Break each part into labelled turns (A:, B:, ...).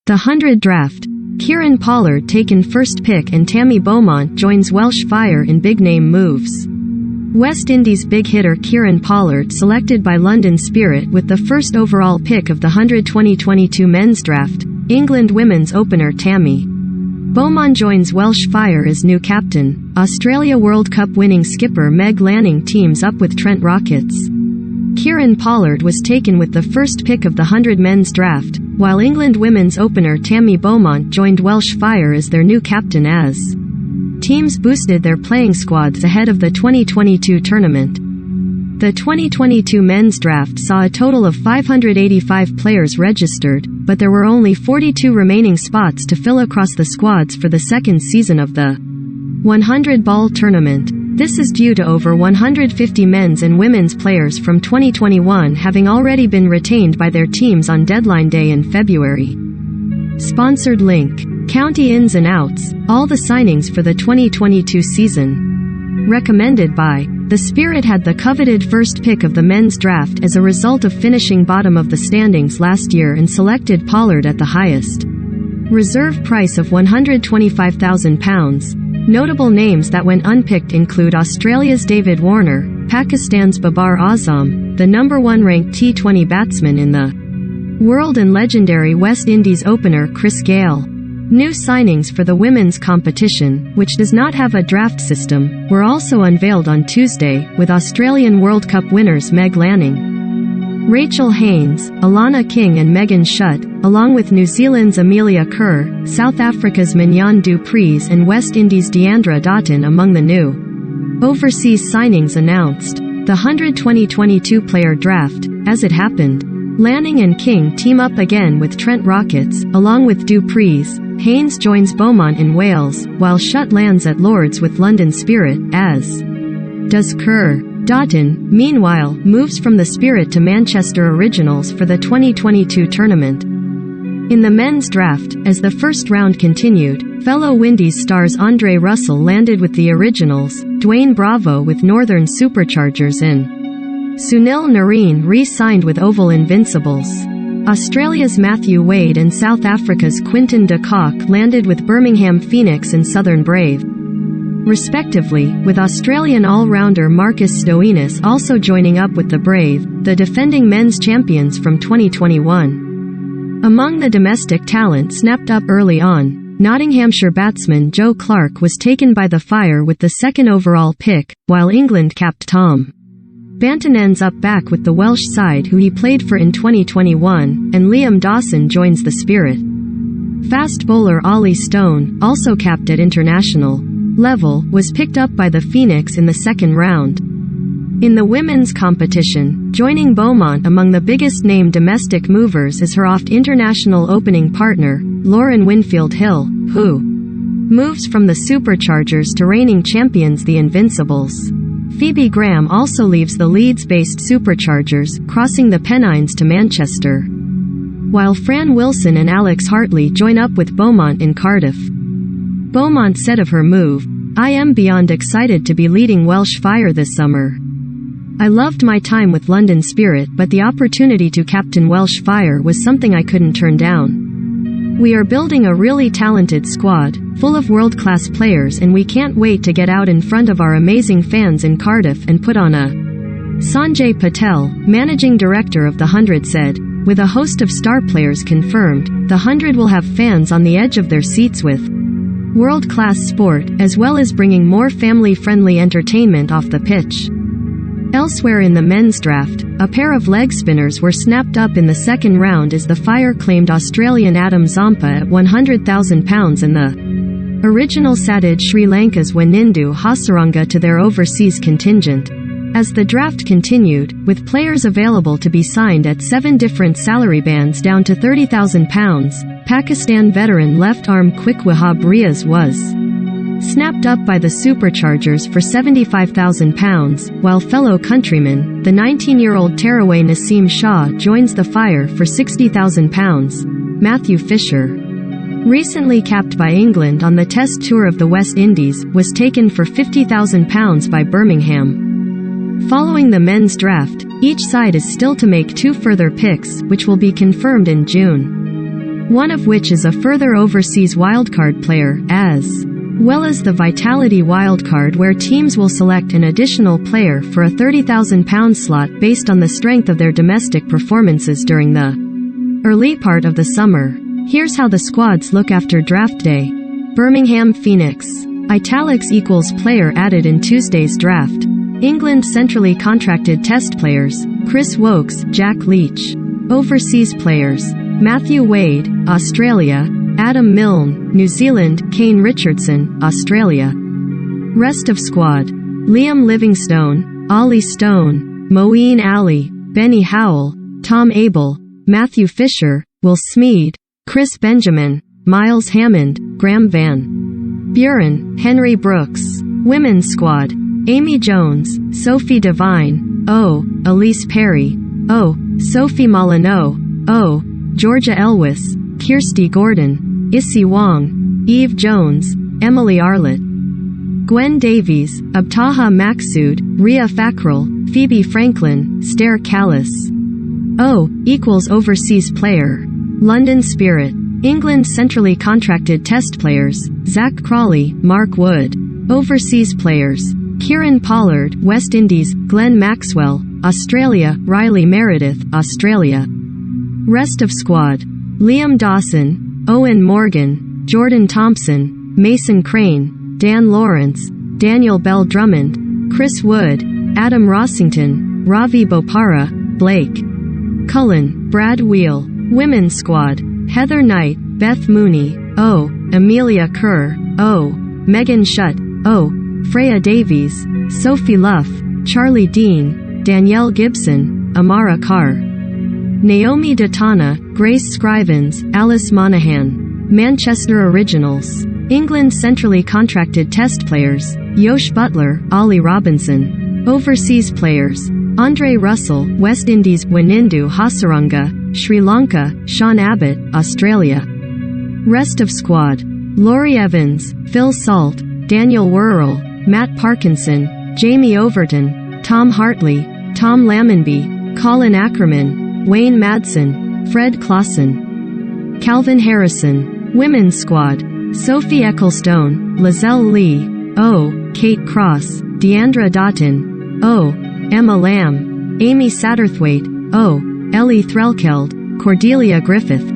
A: The 100 draft. Kieron Pollard taken first pick and Tammy Beaumont joins Welsh Fire in big-name moves. West Indies big hitter Kieron Pollard selected by London Spirit with the first overall pick of the 2022 men's draft. England women's opener Tammy Beaumont joins Welsh Fire as new captain. Australia World Cup winning skipper Meg Lanning teams up with Trent Rockets. Kieron Pollard was taken with the first pick of the 100 men's draft, while England women's opener Tammy Beaumont joined Welsh Fire as their new captain as teams boosted their playing squads ahead of the 2022 tournament. The 2022 men's draft saw a total of 585 players registered, but there were only 42 remaining spots to fill across the squads for the second season of the 100-ball tournament. This is due to over 150 men's and women's players from 2021 having already been retained by their teams on deadline day in February. Sponsored link. County ins and outs. All the signings for the 2022 season. Recommended by The Spirit had the coveted first pick of the men's draft as a result of finishing bottom of the standings last year and selected Pollard at the highest reserve price of £125,000. Notable names that went unpicked include Australia's David Warner, Pakistan's Babar Azam, the number 1 ranked T20 batsman in the world, and legendary West Indies opener Chris Gayle. New signings for the women's competition, which does not have a draft system, were also unveiled on Tuesday, with Australian World Cup winners Meg Lanning, Rachel Haynes, Alana King and Megan Schutt, along with New Zealand's Amelia Kerr, South Africa's Mignon du Preez and West Indies' Deandra Dottin among the new overseas signings announced. The 2022 player draft, as it happened, Lanning and King team up again with Trent Rockets, along with du Preez. Haynes joins Beaumont in Wales, while Schutt lands at Lords with London Spirit, as does Kerr. Dottin, meanwhile, moves from the Spirit to Manchester Originals for the 2022 tournament. In the men's draft, as the first round continued, fellow Windies stars Andre Russell landed with the Originals, Dwayne Bravo with Northern Superchargers and Sunil Narine re-signed with Oval Invincibles. Australia's Matthew Wade and South Africa's Quinton de Kock landed with Birmingham Phoenix and Southern Brave, respectively, with Australian all-rounder Marcus Stoinis also joining up with the Brave, the defending men's champions from 2021. Among the domestic talent snapped up early on, Nottinghamshire batsman Joe Clark was taken by the Fire with the second overall pick, while England capped Tom Banton ends up back with the Welsh side who he played for in 2021, and Liam Dawson joins the Spirit. Fast bowler Ollie Stone, also capped at international level, was picked up by the Phoenix in the second round. In the women's competition, joining Beaumont among the biggest name domestic movers is her oft-international opening partner, Lauren Winfield-Hill, who moves from the Superchargers to reigning champions the Invincibles. Phoebe Graham also leaves the Leeds-based Superchargers, crossing the Pennines to Manchester, while Fran Wilson and Alex Hartley join up with Beaumont in Cardiff. Beaumont said of her move, "I am beyond excited to be leading Welsh Fire this summer. I loved my time with London Spirit, but the opportunity to captain Welsh Fire was something I couldn't turn down. We are building a really talented squad, full of world-class players, and we can't wait to get out in front of our amazing fans in Cardiff and put on a." Sanjay Patel, managing director of the 100, said, "With a host of star players confirmed, the 100 will have fans on the edge of their seats with world-class sport, as well as bringing more family-friendly entertainment off the pitch." Elsewhere in the men's draft, a pair of leg spinners were snapped up in the second round as the Fire claimed Australian Adam Zampa at £100,000 and the Originals added Sri Lanka's Wanindu Hasaranga to their overseas contingent. As the draft continued, with players available to be signed at 7 different salary bands down to £30,000, Pakistan veteran left-arm quick Wahab Riaz was snapped up by the Superchargers for £75,000, while fellow countryman, the 19-year-old tearaway Naseem Shah joins the Fire for £60,000. Matthew Fisher, recently capped by England on the Test tour of the West Indies, was taken for £50,000 by Birmingham. Following the men's draft, each side is still to make 2 further picks, which will be confirmed in June. one of which is a further overseas wildcard player, as well as the Vitality wildcard, where teams will select an additional player for a £30,000 slot based on the strength of their domestic performances during the early part of the summer. Here's how the squads look after draft day. Birmingham Phoenix. Italics equals player added in Tuesday's draft. England centrally contracted test players, Chris Wokes, Jack Leach. Overseas players, Matthew Wade, Australia, Adam Milne, New Zealand, Kane Richardson, Australia. Rest of squad, Liam Livingstone, Ollie Stone, Moeen Ali, Benny Howell, Tom Abel, Matthew Fisher, Will Smead, Chris Benjamin, Miles Hammond, Graham Van Buren, Henry Brooks. Women's squad, Amy Jones, Sophie Devine, Elise Perry, Sophie Molyneux, Georgia Elwes, Kirsty Gordon, Issy Wong, Eve Jones, Emily Arlett, Gwen Davies, Abtaha Maksud, Ria Fakrel, Phoebe Franklin, Stair Callis. Equals overseas player. London Spirit. England centrally contracted test players, Zach Crawley, Mark Wood. Overseas players, Kieron Pollard, West Indies, Glenn Maxwell, Australia, Riley Meredith, Australia. Rest of squad, Liam Dawson, Owen Morgan, Jordan Thompson, Mason Crane, Dan Lawrence, Daniel Bell Drummond, Chris Wood, Adam Rossington, Ravi Bopara, Blake Cullen, Brad Wheel. Women's squad, Heather Knight, Beth Mooney, Amelia Kerr, Megan Shutt, Freya Davies, Sophie Luff, Charlie Dean, Danielle Gibson, Amara Carr. Naomi Datana, Grace Scrivens, Alice Monaghan. Manchester Originals. England centrally contracted test players, Yosh Butler, Ollie Robinson. Overseas players, Andre Russell, West Indies, Wanindu Hasaranga, Sri Lanka, Sean Abbott, Australia. Rest of squad, Laurie Evans, Phil Salt, Daniel Worrell, Matt Parkinson, Jamie Overton, Tom Hartley, Tom Lammonby, Colin Ackerman, Wayne Madsen, Fred Clausen. Calvin Harrison. Women's squad, Sophie Ecclestone, Lizelle Lee, Kate Cross, Deandra Doughton, Emma Lamb, Amy Satterthwaite, Ellie Threlkeld, Cordelia Griffith.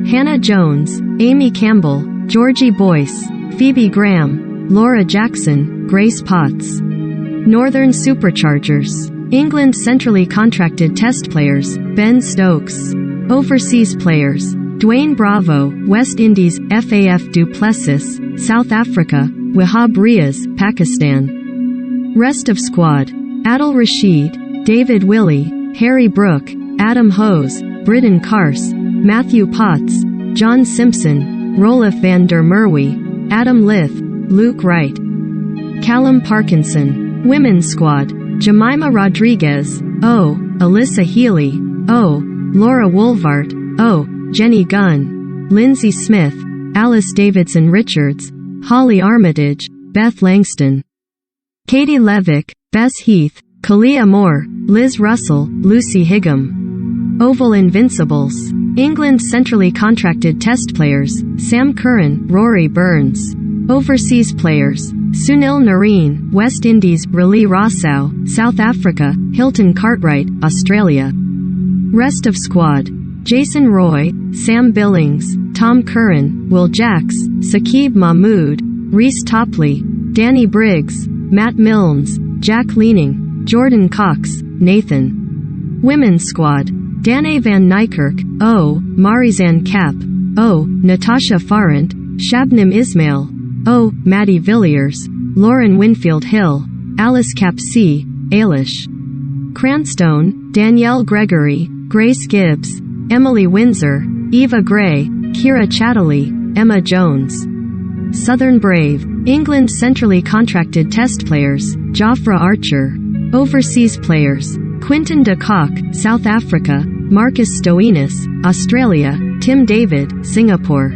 A: Hannah Jones, Amy Campbell, Georgie Boyce, Phoebe Graham, Laura Jackson, Grace Potts. Northern Superchargers. England centrally contracted test players, Ben Stokes. Overseas players, Dwayne Bravo, West Indies, Faf du Plessis, South Africa, Wahab Riaz, Pakistan. Rest of squad, Adil Rashid, David Willey, Harry Brook, Adam Hose, Britton Kars, Matthew Potts, John Simpson, Rolf van der Merwe, Adam Lith, Luke Wright. Callum Parkinson. Women's squad, Jemima Rodriguez, Alyssa Healy, Laura Woolvart, Jenny Gunn, Lindsay Smith, Alice Davidson Richards, Holly Armitage, Beth Langston. Katie Levick, Bess Heath, Kalia Moore, Liz Russell, Lucy Higham. Oval Invincibles. England centrally contracted test players, Sam Curran, Rory Burns. Overseas players, Sunil Nareen, West Indies, Raleigh Rossau, South Africa, Hilton Cartwright, Australia. Rest of squad, Jason Roy, Sam Billings, Tom Curran, Will Jacks, Saqib Mahmood, Reece Topley, Danny Briggs, Matt Milnes, Jack Leaning, Jordan Cox, Nathan. Women's squad, Danae van Niekerk, Marizanne Kapp, Natasha Farrant, Shabnim Ismail, Maddie Villiers, Lauren Winfield Hill, Alice Capsey, Ailish Cranstone, Danielle Gregory, Grace Gibbs, Emily Windsor, Eva Gray, Kira Chatterley, Emma Jones. Southern Brave. England centrally contracted test players, Jofra Archer. Overseas players, Quinton de Kock, South Africa, Marcus Stoinis, Australia, Tim David, Singapore.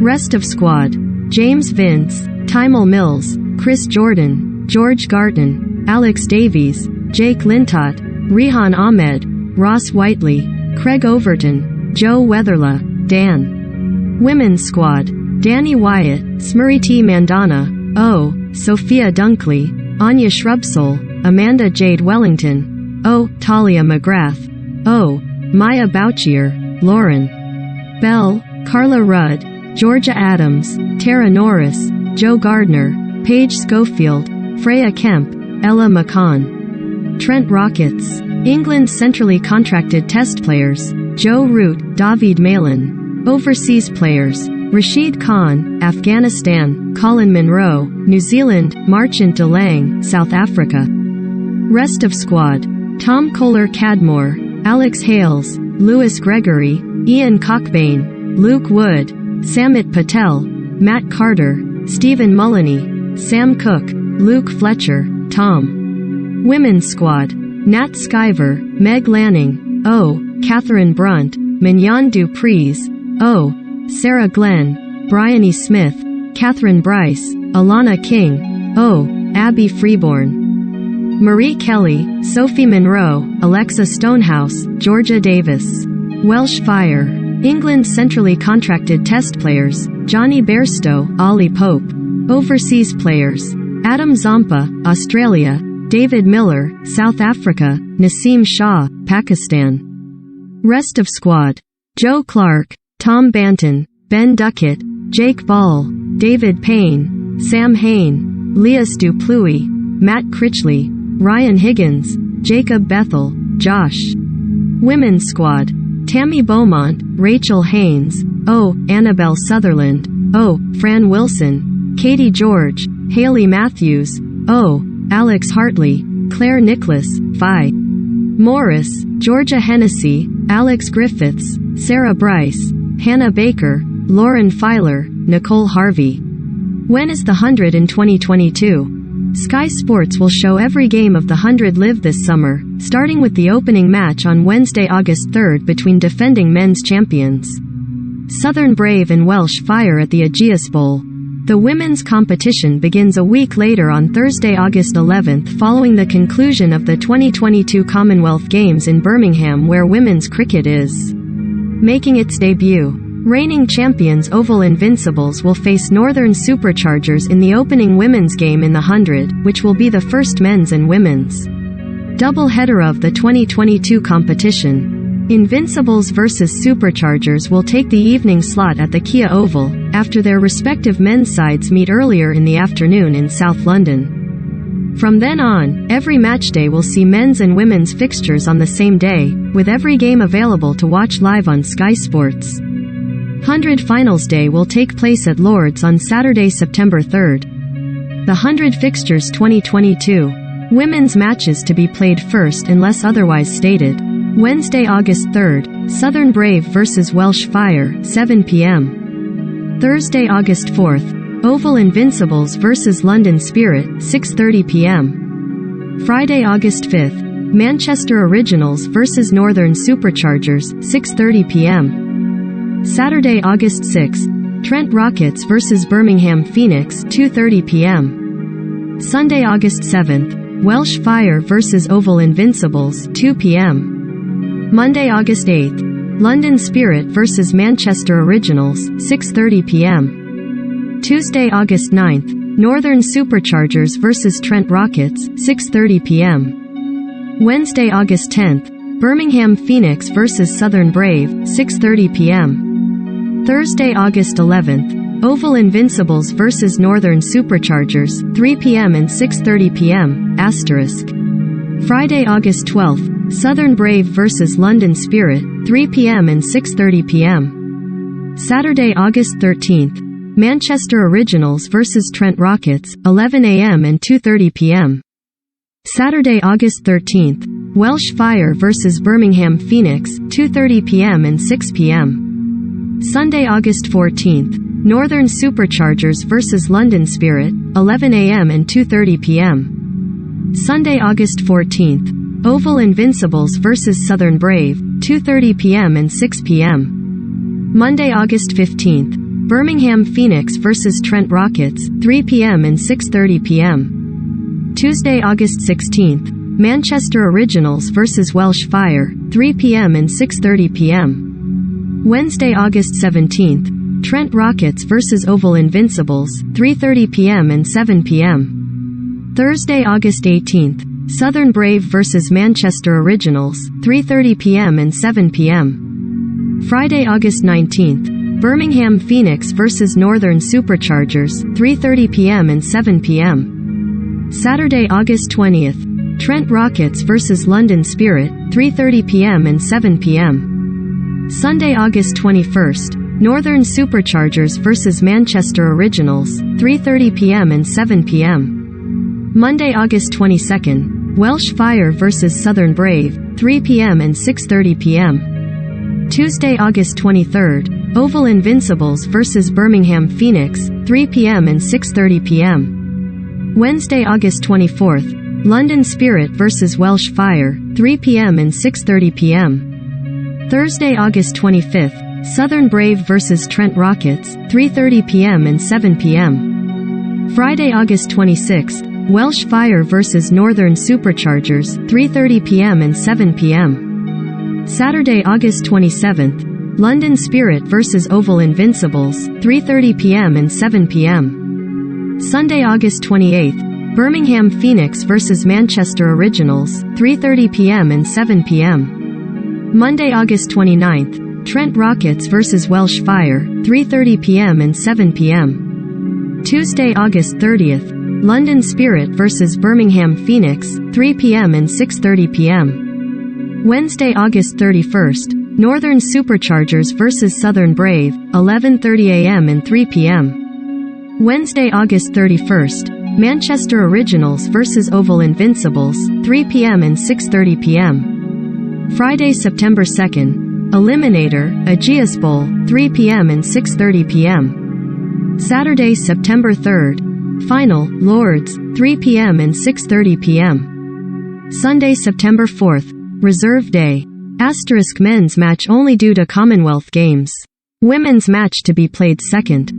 A: Rest of squad, James Vince, Tymel Mills, Chris Jordan, George Garton, Alex Davies, Jake Lintott, Rehan Ahmed, Ross Whiteley, Craig Overton, Joe Weatherla, Dan. Women's Squad: Danny Wyatt, Smriti Mandana, O. Sophia Dunkley, Anya Shrubsole, Amanda Jade Wellington, O. Talia McGrath, O. Maya Bouchier, Lauren Bell, Carla Rudd, Georgia Adams, Tara Norris, Joe Gardner, Paige Schofield, Freya Kemp, Ella McCann. Trent Rockets: England centrally contracted test players, Joe Root, David Malin. Overseas players: Rashid Khan, Afghanistan, Colin Munro, New Zealand, Marchant de Lang, South Africa. Rest of squad: Tom Kohler-Cadmore, Alex Hales, Lewis Gregory, Ian Cockbain, Luke Wood, Samit Patel, Matt Carter, Stephen Mullany, Sam Cook, Luke Fletcher, Tom. Women's Squad: Nat Skyver, Meg Lanning, O. Catherine Brunt, Mignon Dupreez, O. Sarah Glenn, Bryony Smith, Catherine Bryce, Alana King, O. Abby Freeborn. Marie Kelly, Sophie Monroe, Alexa Stonehouse, Georgia Davis. Welsh Fire: England centrally contracted test players, Johnny Bairstow, Ollie Pope. Overseas players: Adam Zampa, Australia, David Miller, South Africa, Naseem Shah, Pakistan. Rest of squad: Joe Clark, Tom Banton, Ben Duckett, Jake Ball, David Payne, Sam Hain, Leas Duplui, Matt Critchley, Ryan Higgins, Jacob Bethel, Josh. Women's Squad: Tammy Beaumont, Rachel Haynes, O. Annabelle Sutherland, O. Fran Wilson, Katie George, Haley Matthews, O. Alex Hartley, Claire Nicholas, Phi Morris, Georgia Hennessy, Alex Griffiths, Sarah Bryce, Hannah Baker, Lauren Filer, Nicole Harvey. When is the 100 in 2022? Sky Sports will show every game of the 100 Live this summer, starting with the opening match on Wednesday, August 3rd between defending men's champions Southern Brave and Welsh Fire at the Ageas Bowl. The women's competition begins a week later on Thursday, August 11th, following the conclusion of the 2022 Commonwealth Games in Birmingham, where women's cricket is making its debut. Reigning champions Oval Invincibles will face Northern Superchargers in the opening women's game in the 100, which will be the first men's and women's double-header of the 2022 competition. Invincibles vs Superchargers will take the evening slot at the Kia Oval, after their respective men's sides meet earlier in the afternoon in South London. From then on, every matchday will see men's and women's fixtures on the same day, with every game available to watch live on Sky Sports. 100 Finals Day will take place at Lord's on Saturday, September 3rd. The 100 Fixtures 2022. Women's matches to be played first unless otherwise stated. Wednesday, August 3rd, Southern Brave vs Welsh Fire, 7 p.m. Thursday, August 4th, Oval Invincibles vs London Spirit, 6:30 p.m. Friday, August 5th, Manchester Originals vs Northern Superchargers, 6:30 p.m. Saturday, August 6th, Trent Rockets vs Birmingham Phoenix, 2:30 p.m. Sunday, August 7th, Welsh Fire vs Oval Invincibles, 2 p.m. Monday, August 8th, London Spirit vs Manchester Originals, 6:30 p.m. Tuesday, August 9th, Northern Superchargers vs Trent Rockets, 6:30 p.m. Wednesday, August 10th, Birmingham Phoenix vs Southern Brave, 6:30 p.m. Thursday, August 11th, Oval Invincibles vs Northern Superchargers, 3 p.m. and 6:30 p.m. Friday, August 12th, Southern Brave vs London Spirit, 3 p.m. and 6:30 p.m. Saturday, August 13th, Manchester Originals vs Trent Rockets, 11 a.m. and 2:30 p.m. Saturday, August 13th, Welsh Fire vs Birmingham Phoenix, 2:30 p.m. and 6 p.m. Sunday, August 14th, Northern Superchargers vs London Spirit, 11 a.m. and 2:30 p.m. Sunday, August 14th, Oval Invincibles vs Southern Brave, 2:30 p.m. and 6 p.m. Monday, August 15th, Birmingham Phoenix vs Trent Rockets, 3 p.m. and 6:30 p.m. Tuesday, August 16th, Manchester Originals vs Welsh Fire, 3 p.m. and 6:30 p.m. Wednesday, August 17th, Trent Rockets vs Oval Invincibles, 3:30 p.m. and 7 p.m. Thursday, August 18th, Southern Brave vs Manchester Originals, 3:30 p.m. and 7 p.m. Friday, August 19th, Birmingham Phoenix vs Northern Superchargers, 3:30 p.m. and 7 p.m. Saturday, August 20th, Trent Rockets vs London Spirit, 3:30 p.m. and 7 p.m. Sunday, August 21st, Northern Superchargers vs Manchester Originals, 3:30 p.m. and 7 p.m. Monday, August 22nd, Welsh Fire vs Southern Brave, 3 p.m. and 6:30 p.m. Tuesday, August 23rd, Oval Invincibles vs Birmingham Phoenix, 3 p.m. and 6:30 p.m. Wednesday, August 24th, London Spirit vs Welsh Fire, 3 p.m. and 6:30 p.m. Thursday, August 25th, Southern Brave vs Trent Rockets, 3:30 p.m. and 7 p.m. Friday, August 26th, Welsh Fire vs Northern Superchargers, 3:30 p.m. and 7 p.m. Saturday, August 27th, London Spirit vs Oval Invincibles, 3:30 p.m. and 7 p.m. Sunday, August 28th, Birmingham Phoenix vs Manchester Originals, 3:30 p.m. and 7 p.m. Monday, August 29th, Trent Rockets vs Welsh Fire, 3:30 p.m. and 7 p.m. Tuesday, August 30th, London Spirit vs Birmingham Phoenix, 3 p.m. and 6:30 p.m. Wednesday, August 31st, Northern Superchargers vs Southern Brave, 11:30 a.m. and 3 p.m. Wednesday, August 31st, Manchester Originals vs Oval Invincibles, 3 p.m. and 6:30 p.m. Friday, September 2nd, Eliminator, Aegeus Bowl, 3 p.m. and 6:30 p.m. Saturday, September 3rd, Final, Lords, 3 p.m. and 6:30 p.m. Sunday, September 4th, Reserve Day. * men's match only due to Commonwealth Games. Women's match to be played second.